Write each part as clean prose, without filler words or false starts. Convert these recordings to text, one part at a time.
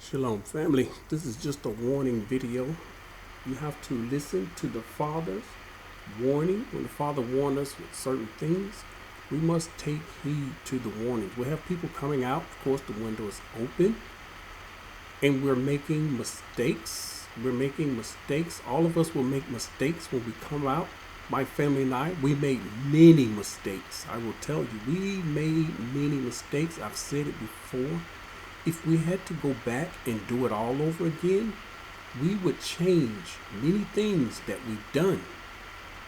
Shalom, family. This is just a warning video. You have to listen to the Father's warning. When the Father warned us with certain things, we must take heed to the warnings. We have people coming out. Of course, the window is open, and we're making mistakes. All of us will make mistakes when we come out. My family and I, we made many mistakes. I will tell you, we made many mistakes. I've said it before. If we had to go back and do it all over again, we would change many things that we've done.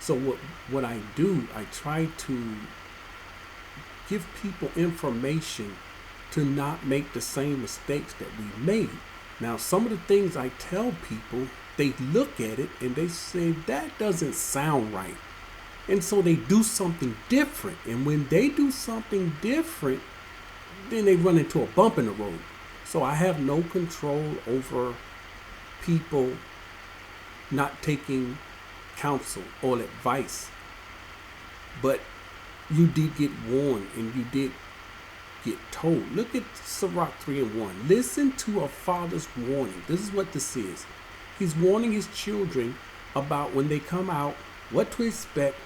So what I do, I try to give people information to not make the same mistakes that we made. Now, some of the things I tell people, they look at it and they say, that doesn't sound right. And so they do something different. And when they do something different, then they run into a bump in the road. So I have no control over people not taking counsel or advice. But you did get warned and you did get told. Look at Sirach 3:1. Listen to a father's warning. This is what this is. He's warning his children about when they come out, what to expect,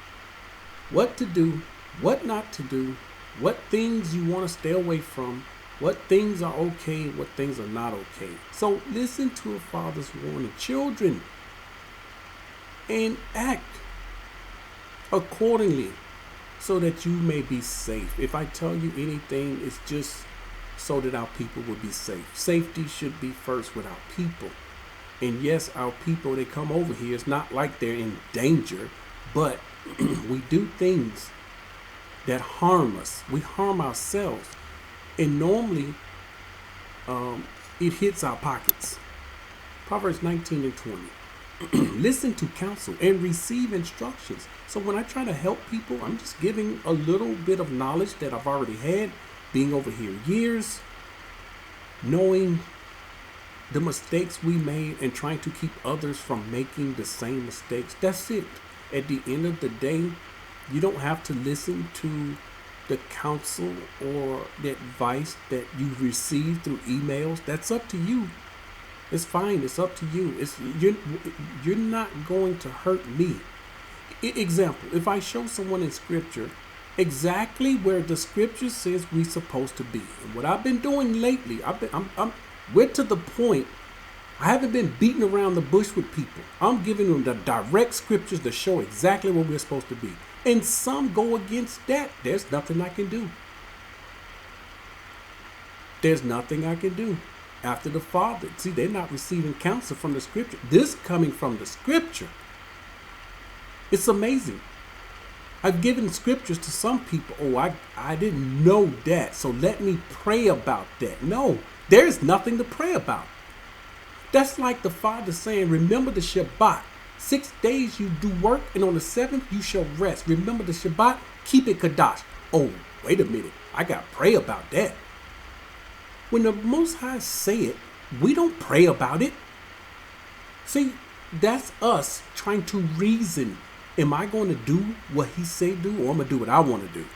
what to do, what not to do, what things you want to stay away from, what things are okay, what things are not okay. So listen to a father's warning, children, and act accordingly so that you may be safe. If I tell you anything, it's just so that our people will be safe. Safety should be first with our people. And yes, our people, they come over here. It's not like they're in danger, but we do things that harm us. We harm ourselves. And normally, it hits our pockets. Proverbs 19:20. Listen to counsel and receive instructions. So when I try to help people, I'm just giving a little bit of knowledge that I've already had, being over here years, knowing the mistakes we made and trying to keep others from making the same mistakes. That's it. At the end of the day, you don't have to listen to the counsel or the advice that you receive through emails. That's up to you. It's fine. It's up to you. You're not going to hurt me. Example, if I show someone in scripture exactly where the scripture says we're supposed to be, and what I've been doing lately, we're to the point. I haven't been beating around the bush with people. I'm giving them the direct scriptures to show exactly where we're supposed to be. And some go against that. There's nothing I can do. There's nothing I can do. After the Father, see, they're not receiving counsel from the scripture. This coming from the scripture. It's amazing. I've given scriptures to some people. Oh, I didn't know that, so let me pray about that. No, there's nothing to pray about. That's like the Father saying, remember the Shabbat. 6 days you do work, and on the 7th you shall rest. Remember the Shabbat, keep it Kadash. Oh, wait a minute, I got to pray about that. When the Most High say it, we don't pray about it. See, that's us trying to reason. Am I going to do what he say do, or I'm going to do what I want to do?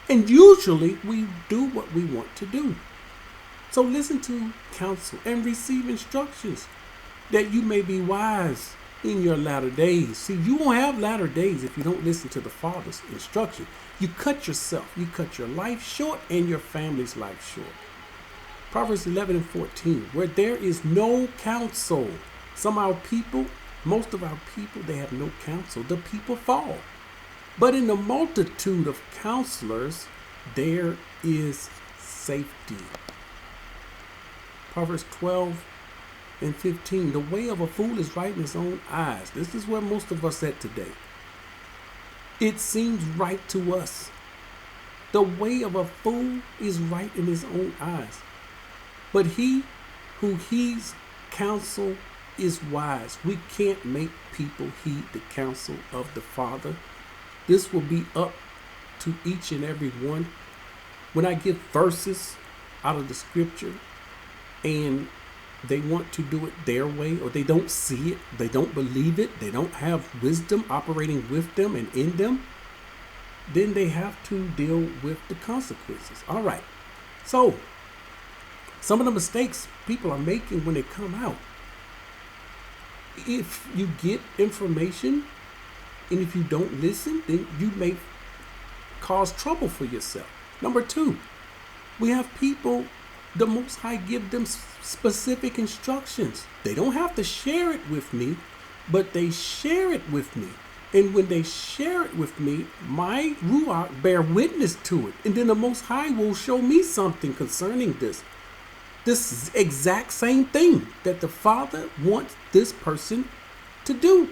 And usually we do what we want to do. So listen to counsel and receive instructions that you may be wise in your latter days. See, you won't have latter days if you don't listen to the Father's instruction. You cut yourself, you cut your life short and your family's life short. Proverbs 11:14, where there is no counsel. Most of our people, they have no counsel. The people fall. But in the multitude of counselors, there is safety. Proverbs 12:15, the way of a fool is right in his own eyes. This is where most of us at today. It seems right to us. The way of a fool is right in his own eyes. But he who heeds counsel is wise. We can't make people heed the counsel of the Father. This will be up to each and every one. When I give verses out of the scripture and they want to do it their way, or they don't see it, they don't believe it, they don't have wisdom operating with them and in them, then they have to deal with the consequences. All right. So Some of the mistakes people are making when they come out. If you get information and if you don't listen, then you may cause trouble for yourself. Number two, we have people, the Most High give them specific instructions. They don't have to share it with me, but they share it with me. And when they share it with me, my Ruach bear witness to it. And then the Most High will show me something concerning this. This exact same thing that the Father wants this person to do.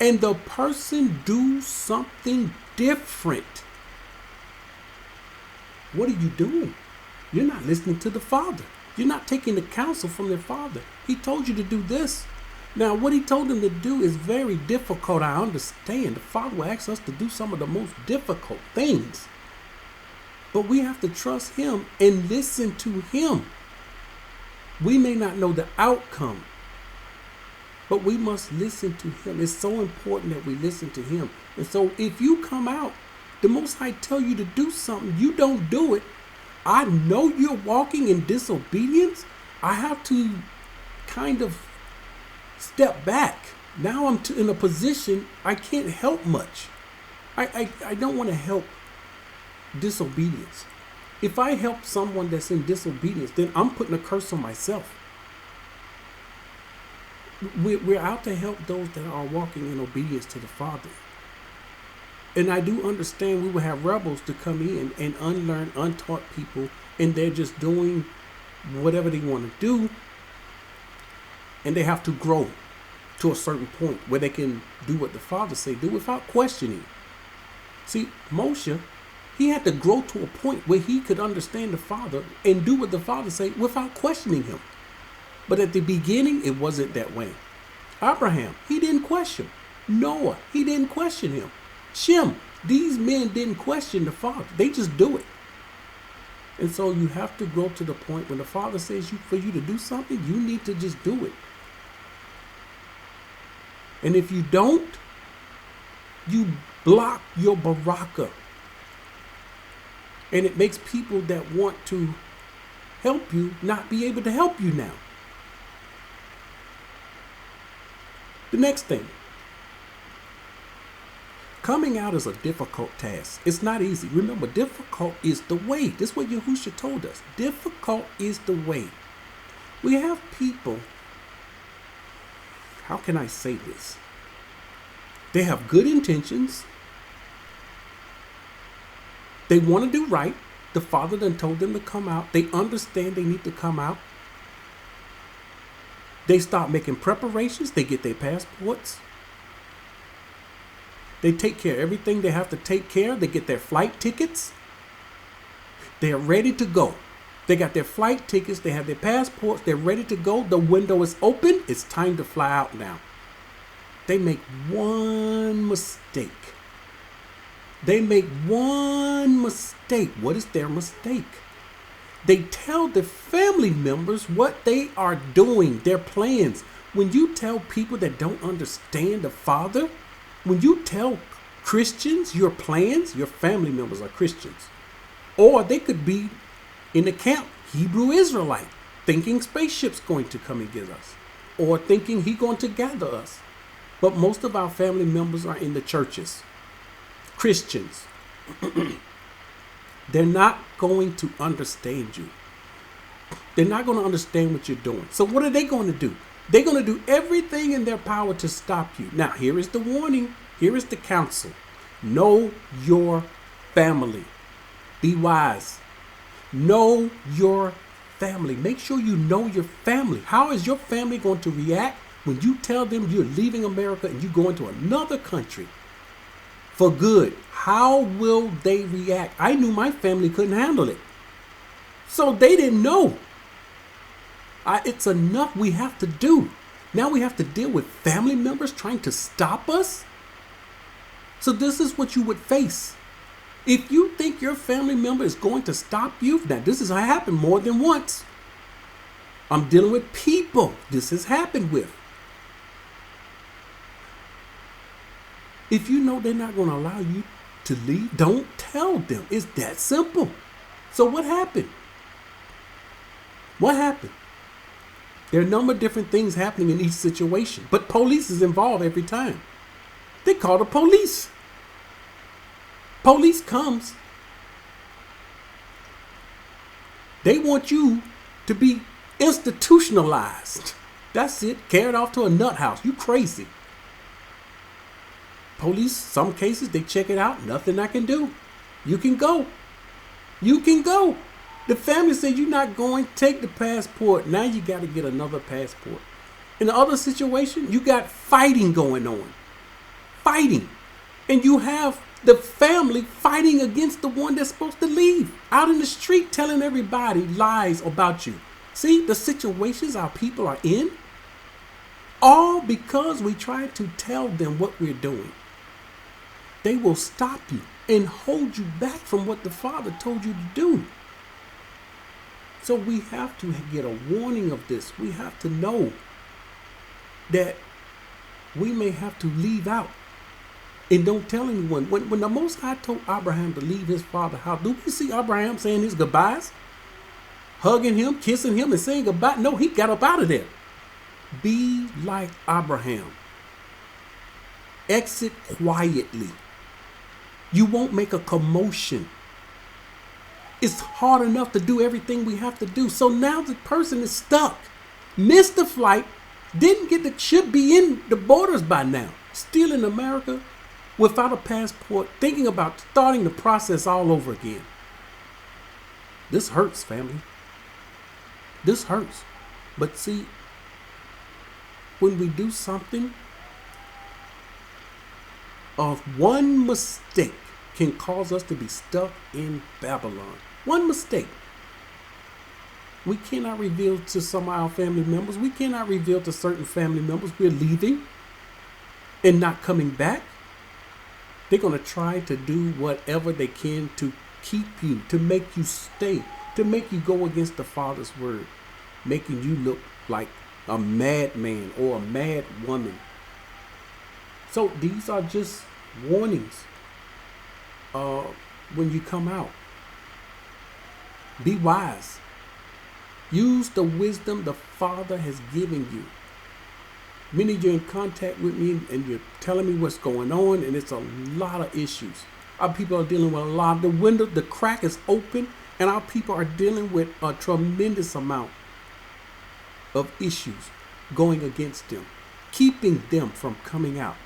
And the person do something different. What are you doing? You're not listening to the Father. You're not taking the counsel from the Father. He told you to do this. Now, what he told him to do is very difficult. I understand. The Father will ask us to do some of the most difficult things. But we have to trust him and listen to him. We may not know the outcome, but we must listen to him. It's so important that we listen to him. And so if you come out, the Most High tell you to do something, you don't do it. I know you're walking in disobedience. I have to kind of step back. Now I'm in a position I can't help much. I don't want to help disobedience. If I help someone that's in disobedience, then I'm putting a curse on myself. We're out to help those that are walking in obedience to the Father. And I do understand we will have rebels to come in and unlearn, untaught people, and they're just doing whatever they want to do. And they have to grow to a certain point where they can do what the Father say do without questioning. See, Moshe, he had to grow to a point where he could understand the Father and do what the Father say without questioning him. But at the beginning, it wasn't that way. Abraham, he didn't question. Noah, he didn't question him. Shem, these men didn't question the Father. They just do it. And so you have to grow to the point when the Father says for you to do something, you need to just do it. And if you don't, you block your baraka. And it makes people that want to help you not be able to help you now. The next thing. Coming out is a difficult task. It's not easy. Remember, difficult is the way. This is what Yahushua told us. Difficult is the way. We have people, how can I say this? They have good intentions. They want to do right. The Father done told them to come out. They understand they need to come out. They start making preparations. They get their passports. They take care of everything they have to take care of. They get their flight tickets. They are ready to go. They got their flight tickets. They have their passports. They're ready to go. The window is open. It's time to fly out now. They make one mistake. They make one mistake. What is their mistake? They tell the family members what they are doing, their plans. When you tell people that don't understand the Father, when you tell Christians your plans, your family members are Christians. Or they could be in the camp, Hebrew Israelite, thinking spaceship's going to come and get us. Or thinking he going to gather us. But most of our family members are in the churches. Christians. They're not going to understand you. They're not going to understand what you're doing. So what are they going to do? They're going to do everything in their power to stop you. Now, here is the warning. Here is the counsel. Know your family. Be wise. Know your family. Make sure you know your family. How is your family going to react when you tell them you're leaving America and you're going to another country for good? How will they react? I knew my family couldn't handle it. So they didn't know. It's enough we have to do. Now we have to deal with family members trying to stop us. So this is what you would face. If you think your family member is going to stop you, now this has happened more than once. I'm dealing with people this has happened with. If you know they're not going to allow you to leave, don't tell them. It's that simple. So what happened? What happened? There are a number of different things happening in each situation, but police is involved every time. They call the police. Police comes. They want you to be institutionalized. That's it. Carried off to a nut house. You crazy. Police, some cases, they check it out. Nothing I can do. You can go. You can go. The family said you're not going. Take the passport. Now you got to get another passport. In the other situation, you got fighting going on. Fighting. And you have the family fighting against the one that's supposed to leave. Out in the street telling everybody lies about you. See the situations our people are in? All because we try to tell them what we're doing. They will stop you and hold you back from what the Father told you to do. So we have to get a warning of this. We have to know that we may have to leave out. And don't tell anyone. When the Most High told Abraham to leave his father's house, do we see Abraham saying his goodbyes? Hugging him, kissing him, and saying goodbye? No, he got up out of there. Be like Abraham. Exit quietly. You won't make a commotion. It's hard enough to do everything we have to do. So now the person is stuck. Missed the flight. Should be in the borders by now. Still in America without a passport. Thinking about starting the process all over again. This hurts, family. This hurts. But see, when we do something, of one mistake can cause us to be stuck in Babylon. One mistake. We cannot reveal to some of our family members. We cannot reveal to certain family members we're leaving and not coming back. They're going to try to do whatever they can to keep you, to make you stay, to make you go against the Father's word, making you look like a madman or a mad woman. So these are just warnings when you come out. Be wise. Use the wisdom the Father has given you. Many of you are in contact with me and you're telling me what's going on, and it's a lot of issues. Our people are dealing with a lot. The crack is open, and our people are dealing with a tremendous amount of issues going against them, keeping them from coming out.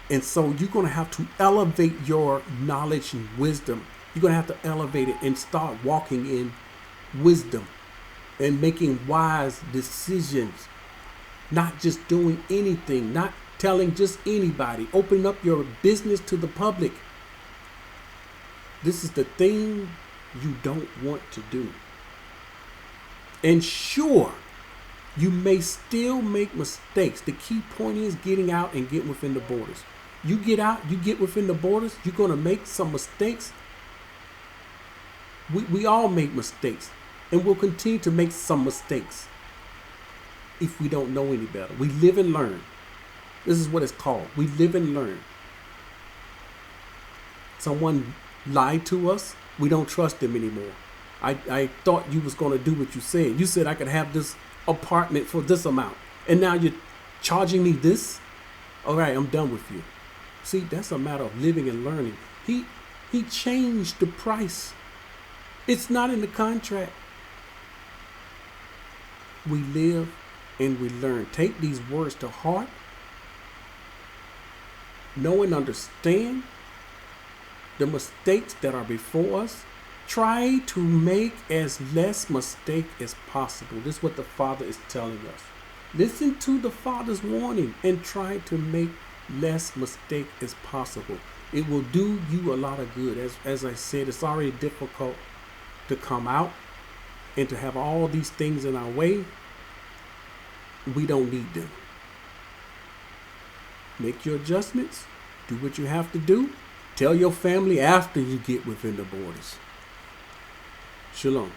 And so you're going to have to elevate your knowledge and wisdom. You're going to have to elevate it and start walking in wisdom and making wise decisions. Not just doing anything, not telling just anybody. Open up your business to the public. This is the thing you don't want to do. And sure, you may still make mistakes. The key point is getting out and getting within the borders. You get out, you get within the borders, you're going to make some mistakes. We all make mistakes, and we'll continue to make some mistakes if we don't know any better. We live and learn. This is what it's called. We live and learn. Someone lied to us. We don't trust them anymore. I thought you was going to do what you said. You said I could have this apartment for this amount, and now you're charging me this? All right, I'm done with you. See, that's a matter of living and learning. He changed the price. It's not in the contract. We live and we learn. Take these words to heart. Know and understand the mistakes that are before us. Try to make as less mistake as possible. This is what the Father is telling us. Listen to the Father's warning and try to make less mistake as possible. It will do you a lot of good. As I said, it's already difficult to come out and to have all these things in our way. We don't need them. Make your adjustments. Do what you have to do. Tell your family after you get within the borders. Shalom.